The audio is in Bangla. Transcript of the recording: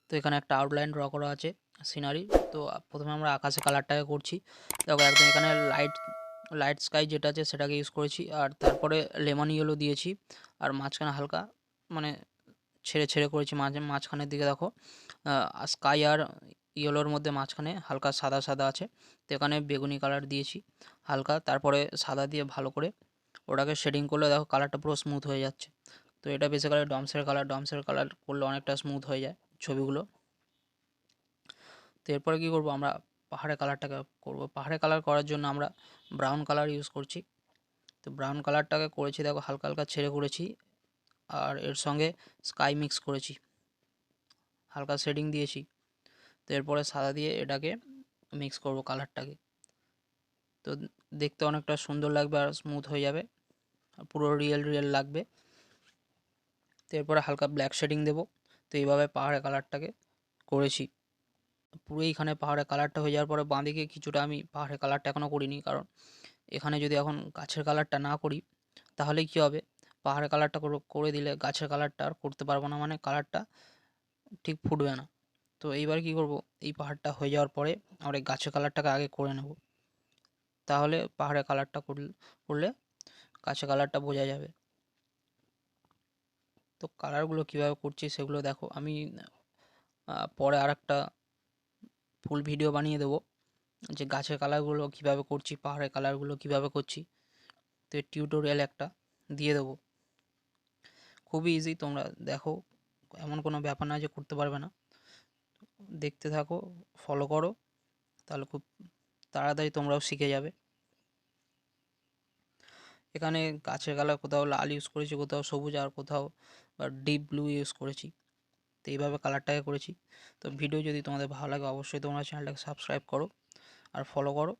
তো এখানে একটা আউটলাইন ড্র করা আছে সিনারি। তো প্রথমে আমরা আকাশে কালারটাকে করছি। দেখো একদম এখানে লাইট স্কাই যেটা আছে সেটাকে ইউজ করেছি, আর তারপরে লেমন ইয়েলো দিয়েছি, আর মাঝখানে হালকা মানে ছেড়ে ছেড়ে করেছি মাঝখানের দিকে। দেখো স্কাই আর ইয়েলোর মধ্যে মাঝখানে হালকা সাদা সাদা আছে, তো এখানে বেগুনি কালার দিয়েছি হালকা, তারপরে সাদা দিয়ে ভালো করে ওটাকে শেডিং করলে দেখো কালারটা পুরো স্মুথ হয়ে যাচ্ছে। তো এটা বেসিক্যালি ডমসের কালার করলে অনেকটা স্মুথ হয়ে যায় ছবিগুলো। তো এরপরে কী করবো, আমরা পাহাড়ের কালারটাকে করব। পাহাড়ে কালার করার জন্য আমরা ব্রাউন কালার ইউজ করছি। তো ব্রাউন কালারটাকে করেছি দেখো হালকা হালকা ছেড়ে করেছি, আর এর সঙ্গে স্কাই মিক্স করেছি, হালকা শেডিং দিয়েছি। তো এরপরে সাদা দিয়ে এটাকে মিক্স করব কালারটাকে। তো দেখতে অনেকটা সুন্দর লাগবে আর স্মুথ হয়ে যাবে, পুরো রিয়েল লাগবে। তো এরপরে হালকা ব্ল্যাক শেডিং দেবো। তো এইভাবে পাহাড়ের কালারটাকে করেছি। পুরো এইখানে পাহাড়ের কালারটা হয়ে যাওয়ার পরে বাঁদিকে কিছুটা আমি পাহাড়ের কালারটা এখনও করিনি, কারণ এখানে যদি এখন গাছের কালারটা না করি তাহলে কী হবে, পাহাড়ের কালারটা করে দিলে গাছের কালারটা আর করতে পারবো না, মানে কালারটা ঠিক ফুটবে না। তো এইবার কী করব, এই পাহাড়টা হয়ে যাওয়ার পরে আমরা এই গাছের কালারটাকে আগে করে নেব, তাহলে পাহাড়ের কালারটা করলে গাছের কালারটা বোঝা যাবে। তো কালারগুলো কীভাবে করছি সেগুলো দেখো, আমি পরে আরেকটা ফুল ভিডিও বানিয়ে দেবো যে গাছের কালারগুলো কীভাবে করছি, পাহাড়ের কালারগুলো কীভাবে করছি। তো টিউটোরিয়াল একটা দিয়ে দেবো, খুবই ইজি, তোমরা দেখো, এমন কোনো ব্যাপার না যে করতে পারবে না। দেখতে থাকো, ফলো করো, তাহলে খুব তাড়াতাড়ি তোমরাও শিখে যাবে। এখানে গাছের কালার কোথাও লাল ইউজ করেছি, কোথাও সবুজ, আর কোথাও ডিপ ব্লু ইউজ করেছি। তো এইভাবে কালারটাকে করেছি। তো ভিডিও যদি তোমাদের ভালো লাগে অবশ্যই তোমরা চ্যানেলটাকে সাবস্ক্রাইব করো আর ফলো করো।